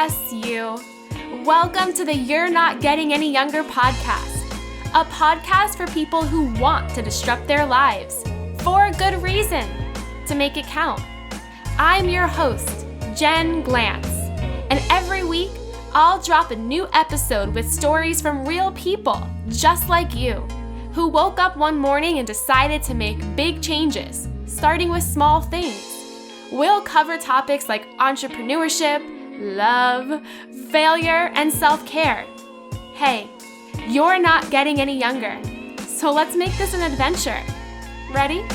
Yes, you. Welcome to the You're Not Getting Any Younger podcast, a podcast for people who want to disrupt their lives for a good reason, to make it count. I'm your host, Jen Glantz, and every week I'll drop a new episode with stories from real people just like you, who woke up one morning and decided to make big changes, starting with small things. We'll cover topics like entrepreneurship, love, failure, and self-care. Hey, you're not getting any younger, so let's make this an adventure. Ready?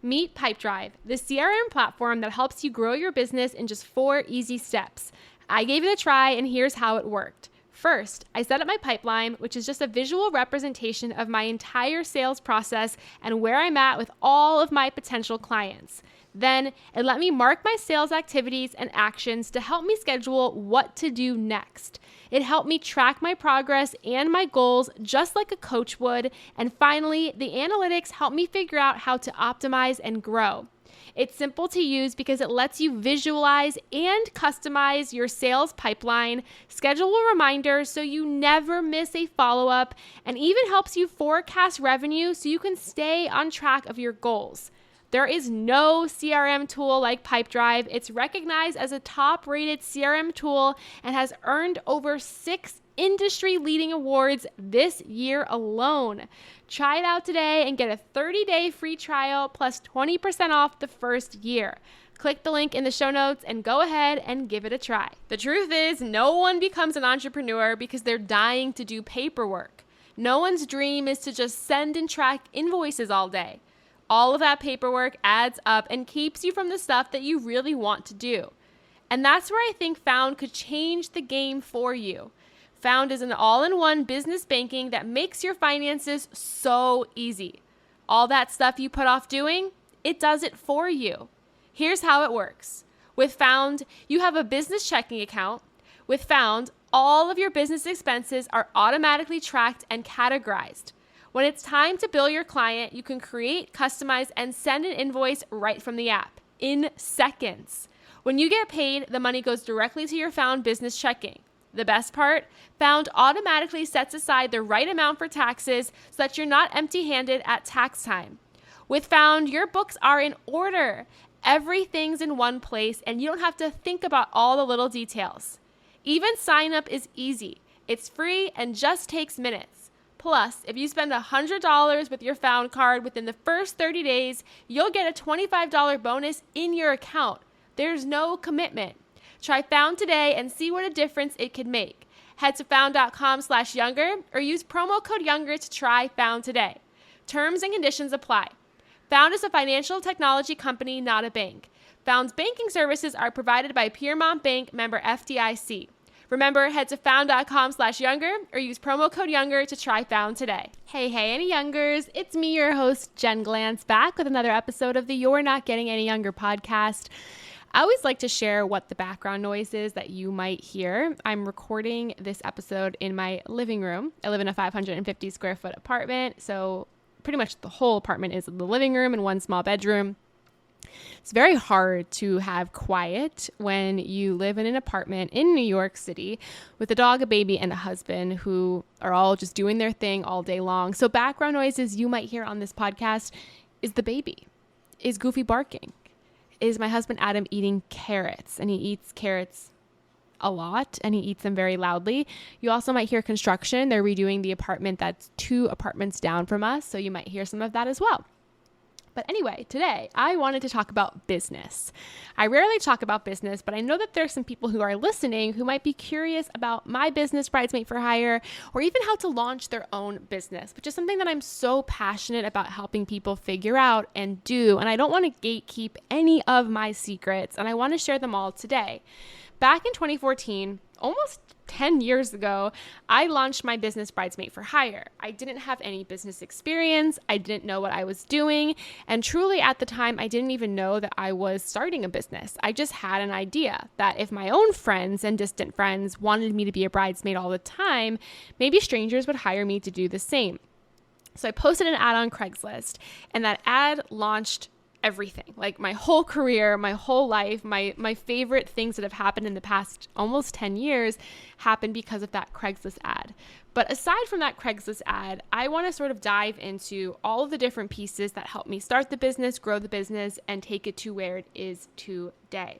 Meet Pipedrive, the CRM platform that helps you grow your business in just 4 easy steps. I gave it a try, and here's how it worked. First, I set up my pipeline, which is just a visual representation of my entire sales process and where I'm at with all of my potential clients. Then it let me mark my sales activities and actions to help me schedule what to do next. It helped me track my progress and my goals just like a coach would. And finally, the analytics help me figure out how to optimize and grow. It's simple to use because it lets you visualize and customize your sales pipeline, schedule reminders so you never miss a follow-up, and even helps you forecast revenue so you can stay on track of your goals. There is no CRM tool like Pipedrive. It's recognized as a top-rated CRM tool and has earned over 6 industry-leading awards this year alone. Try it out today and get a 30-day free trial plus 20% off the first year. Click the link in the show notes and go ahead and give it a try. The truth is, no one becomes an entrepreneur because they're dying to do paperwork. No one's dream is to just send and track invoices all day. All of that paperwork adds up and keeps you from the stuff that you really want to do. And that's where I think Found could change the game for you. Found is an all-in-one business banking that makes your finances so easy. All that stuff you put off doing, it does it for you. Here's how it works. With Found, you have a business checking account. With Found, all of your business expenses are automatically tracked and categorized. When it's time to bill your client, you can create, customize, and send an invoice right from the app in seconds. When you get paid, the money goes directly to your Found business checking. The best part? Found automatically sets aside the right amount for taxes so that you're not empty-handed at tax time. With Found, your books are in order. Everything's in one place, and you don't have to think about all the little details. Even sign up is easy. It's free and just takes minutes. Plus, if you spend $100 with your Found card within the first 30 days, you'll get a $25 bonus in your account. There's no commitment. Try Found today and see what a difference it could make. Head to found.com/younger or use promo code younger to try Found today. Terms and conditions apply. Found is a financial technology company, not a bank. Found's banking services are provided by Piermont Bank, member FDIC. Remember, head to found.com/younger or use promo code younger to try Found today. Hey, any youngers. It's me, your host, Jen Glantz, back with another episode of the You're Not Getting Any Younger podcast. I always like to share what the background noise is that you might hear. I'm recording this episode in my living room. I live in a 550 square foot apartment, so pretty much the whole apartment is the living room and one small bedroom. It's very hard to have quiet when you live in an apartment in New York City with a dog, a baby, and a husband who are all just doing their thing all day long. So background noises you might hear on this podcast is the baby, is Goofy barking, is my husband Adam eating carrots, and he eats carrots a lot and he eats them very loudly. You also might hear construction. They're redoing the apartment that's 2 apartments down from us, so you might hear some of that as well. But anyway, today I wanted to talk about business. I rarely talk about business, but I know that there's some people who are listening who might be curious about my business, Bridesmaid for Hire, or even how to launch their own business, which is something that I'm so passionate about helping people figure out and do. And I don't want to gatekeep any of my secrets, and I want to share them all today. Back in 2014, almost 10 years ago, I launched my business Bridesmaid for Hire. I didn't have any business experience. I didn't know what I was doing. And truly at the time, I didn't even know that I was starting a business. I just had an idea that if my own friends and distant friends wanted me to be a bridesmaid all the time, maybe strangers would hire me to do the same. So I posted an ad on Craigslist, and that ad launched everything. Like my whole career, my whole life, my favorite things that have happened in the past almost 10 years happened because of that Craigslist ad. But aside from that Craigslist ad, I want to sort of dive into all of the different pieces that help me start the business, grow the business, and take it to where it is today.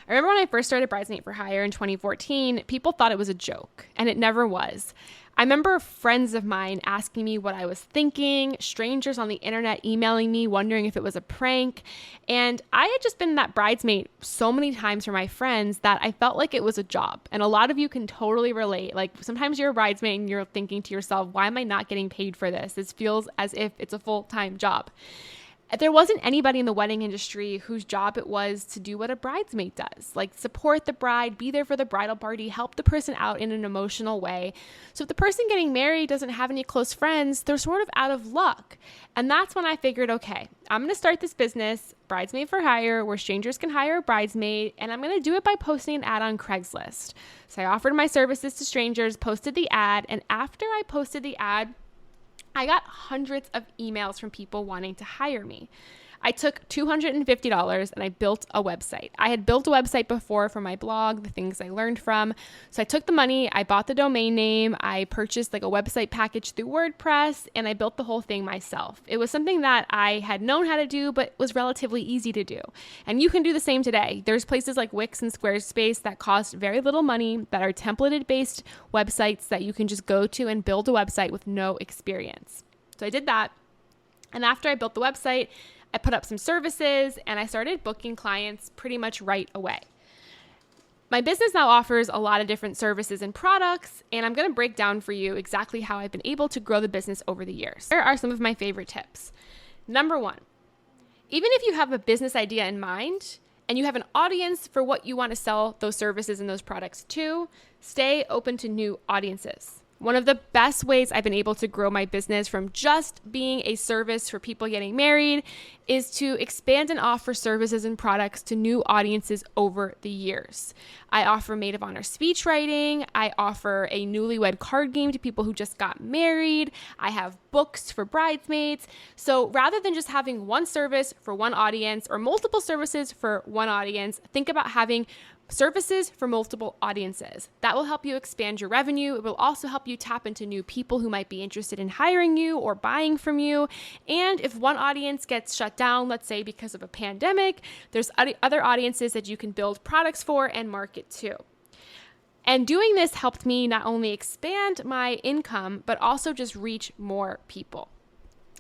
I remember when I first started Bridesmaid for Hire in 2014, people thought it was a joke, and it never was. I remember friends of mine asking me what I was thinking, strangers on the internet emailing me, wondering if it was a prank. And I had just been that bridesmaid so many times for my friends that I felt like it was a job. And a lot of you can totally relate. Like sometimes you're a bridesmaid and you're thinking to yourself, why am I not getting paid for this? This feels as if it's a full-time job. There wasn't anybody in the wedding industry whose job it was to do what a bridesmaid does, like support the bride, be there for the bridal party, help the person out in an emotional way. So if the person getting married doesn't have any close friends, they're sort of out of luck. And that's when I figured, okay, I'm going to start this business, Bridesmaid for Hire, where strangers can hire a bridesmaid, and I'm going to do it by posting an ad on Craigslist. So I offered my services to strangers, posted the ad, and after I posted the ad, I got hundreds of emails from people wanting to hire me. I took $250 and I built a website. I had built a website before for my blog, the things I learned from. So I took the money, I bought the domain name, I purchased like a website package through WordPress, and I built the whole thing myself. It was something that I had known how to do, but was relatively easy to do. And you can do the same today. There's places like Wix and Squarespace that cost very little money, that are templated-based websites that you can just go to and build a website with no experience. So I did that. And after I built the website, I put up some services and I started booking clients pretty much right away. My business now offers a lot of different services and products, and I'm going to break down for you exactly how I've been able to grow the business over the years. Here are some of my favorite tips. Number one, even if you have a business idea in mind and you have an audience for what you want to sell those services and those products to, stay open to new audiences. One of the best ways I've been able to grow my business from just being a service for people getting married is to expand and offer services and products to new audiences over the years. I offer maid of honor speech writing. I offer a newlywed card game to people who just got married. I have books for bridesmaids. So rather than just having one service for one audience or multiple services for one audience, think about having services for multiple audiences. That will help you expand your revenue. It will also help you tap into new people who might be interested in hiring you or buying from you. And if one audience gets shut down, let's say because of a pandemic, there's other audiences that you can build products for and market to. And doing this helped me not only expand my income, but also just reach more people.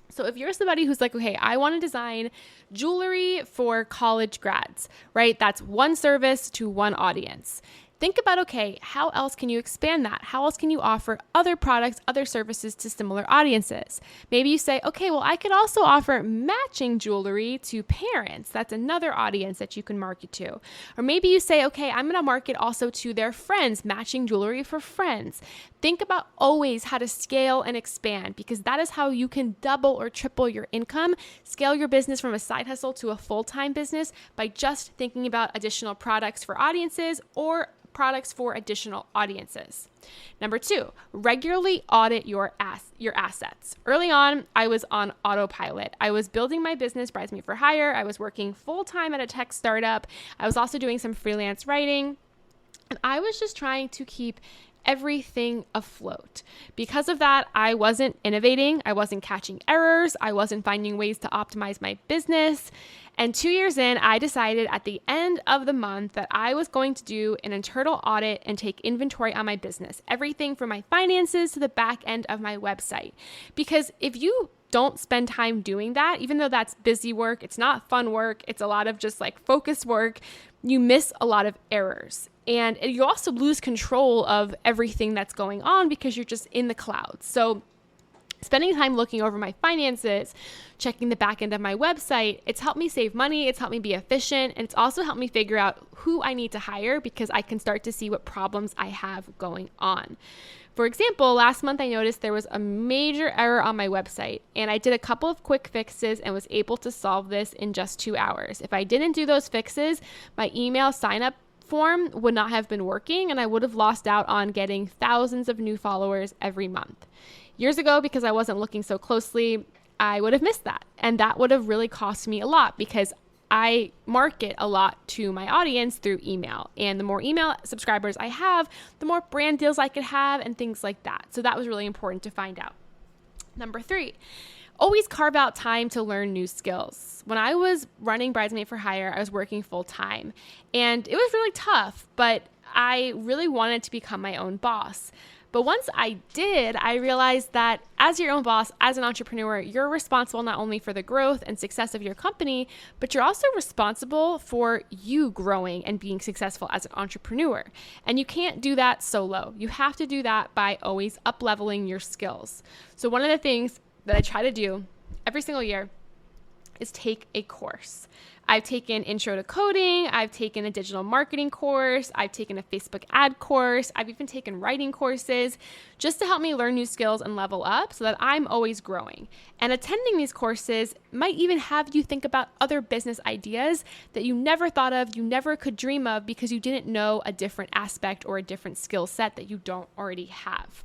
So if you're somebody who's like, okay, I want to design jewelry for college grads, right? That's one service to one audience. Think about, okay, how else can you expand that? How else can you offer other products, other services to similar audiences? Maybe you say, okay, well, I could also offer matching jewelry to parents. That's another audience that you can market to. Or maybe you say, okay, I'm going to market also to their friends, matching jewelry for friends. Think about always how to scale and expand, because that is how you can double or triple your income, scale your business from a side hustle to a full-time business by just thinking about additional products for audiences or products for additional audiences. Number two, regularly audit your assets. Early on, I was on autopilot. I was building my business, Bridesmaid for Hire. I was working full-time at a tech startup. I was also doing some freelance writing. And I was just trying to keep everything afloat. Because of that, I wasn't innovating. I wasn't catching errors. I wasn't finding ways to optimize my business. And 2 years in, I decided at the end of the month that I was going to do an internal audit and take inventory on my business, everything from my finances to the back end of my website. Because if you don't spend time doing that, even though that's busy work, it's not fun work, it's a lot of just like focused work, you miss a lot of errors. And you also lose control of everything that's going on because you're just in the clouds. So spending time looking over my finances, checking the back end of my website, it's helped me save money, it's helped me be efficient, and it's also helped me figure out who I need to hire because I can start to see what problems I have going on. For example, last month I noticed there was a major error on my website, and I did a couple of quick fixes and was able to solve this in just 2 hours. If I didn't do those fixes, my email sign-up form would not have been working, and I would have lost out on getting thousands of new followers every month. Years ago, because I wasn't looking so closely, I would have missed that. And that would have really cost me a lot because I market a lot to my audience through email. And the more email subscribers I have, the more brand deals I could have and things like that. So that was really important to find out. Number 3, always carve out time to learn new skills. When I was running Bridesmaid for Hire, I was working full time and it was really tough, but I really wanted to become my own boss. But once I did, I realized that as your own boss, as an entrepreneur, you're responsible not only for the growth and success of your company, but you're also responsible for you growing and being successful as an entrepreneur. And you can't do that solo. You have to do that by always up-leveling your skills. So one of the things that I try to do every single year is take a course. I've taken Intro to Coding, I've taken a digital marketing course, I've taken a Facebook ad course, I've even taken writing courses just to help me learn new skills and level up so that I'm always growing. And attending these courses might even have you think about other business ideas that you never thought of, you never could dream of because you didn't know a different aspect or a different skill set that you don't already have.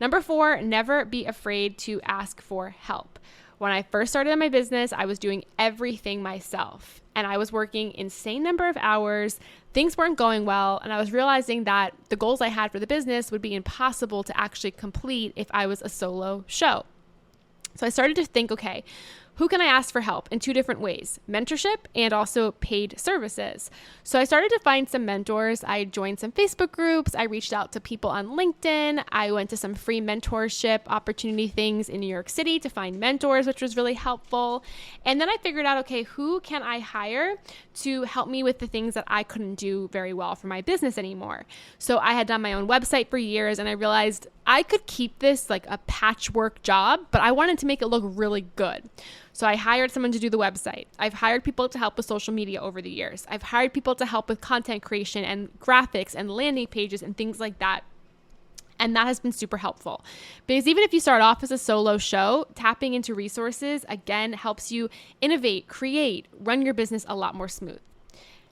Number 4, never be afraid to ask for help. When I first started in my business, I was doing everything myself and I was working insane number of hours. Things weren't going well. And I was realizing that the goals I had for the business would be impossible to actually complete if I was a solo show. So I started to think, okay, who can I ask for help in 2 different ways, mentorship and also paid services. So I started to find some mentors. I joined some Facebook groups. I reached out to people on LinkedIn. I went to some free mentorship opportunity things in New York City to find mentors, which was really helpful. And then I figured out, okay, who can I hire to help me with the things that I couldn't do very well for my business anymore? So I had done my own website for years and I realized I could keep this like a patchwork job, but I wanted to make it look really good. So I hired someone to do the website. I've hired people to help with social media over the years. I've hired people to help with content creation and graphics and landing pages and things like that. And that has been super helpful because even if you start off as a solo show, tapping into resources, again, helps you innovate, create, run your business a lot more smooth.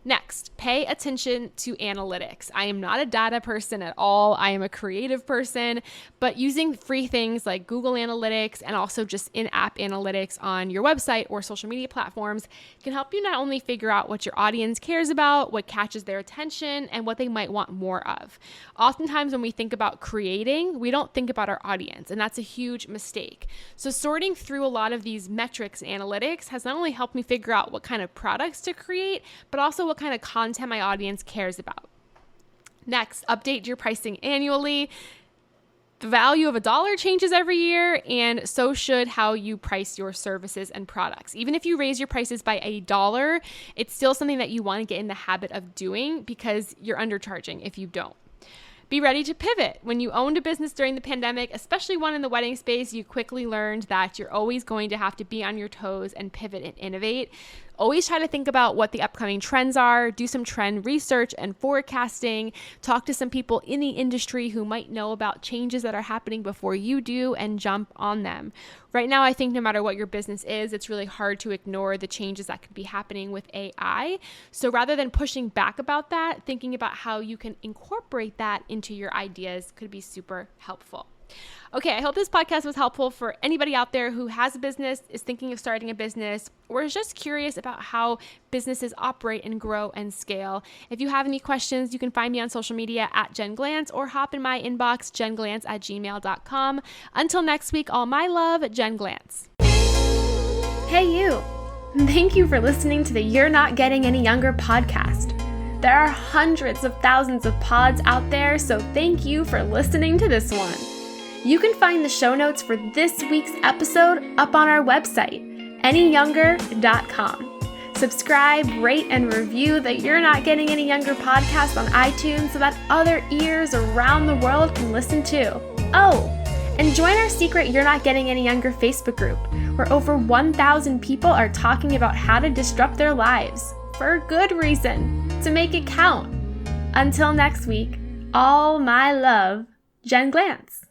Next, pay attention to analytics. I am not a data person at all. I am a creative person, but using free things like Google Analytics and also just in-app analytics on your website or social media platforms can help you not only figure out what your audience cares about, what catches their attention, and what they might want more of. Oftentimes when we think about creating, we don't think about our audience, and that's a huge mistake. So sorting through a lot of these metrics and analytics has not only helped me figure out what kind of products to create, but also what kind of content my audience cares about. Next, update your pricing annually. The value of $1 changes every year, and so should how you price your services and products. Even if you raise your prices by $1, it's still something that you want to get in the habit of doing because you're undercharging if you don't. Be ready to pivot. When you owned a business during the pandemic, especially one in the wedding space, you quickly learned that you're always going to have to be on your toes and pivot and innovate. Always try to think about what the upcoming trends are, do some trend research and forecasting, talk to some people in the industry who might know about changes that are happening before you do and jump on them. Right now, I think no matter what your business is, it's really hard to ignore the changes that could be happening with AI. So rather than pushing back about that, thinking about how you can incorporate that into your ideas could be super helpful. Okay, I hope this podcast was helpful for anybody out there who has a business, is thinking of starting a business, or is just curious about how businesses operate and grow and scale. If you have any questions, you can find me on social media at Jen Glantz or hop in my inbox, jenglantz@gmail.com. Until next week, all my love, Jen Glantz. Hey you! Thank you for listening to the You're Not Getting Any Younger podcast. There are hundreds of thousands of pods out there, so thank you for listening to this one. You can find the show notes for this week's episode up on our website, anyyounger.com. Subscribe, rate, and review the You're Not Getting Any Younger podcast on iTunes so that other ears around the world can listen too. Oh, and join our secret You're Not Getting Any Younger Facebook group, where over 1,000 people are talking about how to disrupt their lives, for a good reason, to make it count. Until next week, all my love, Jen Glantz.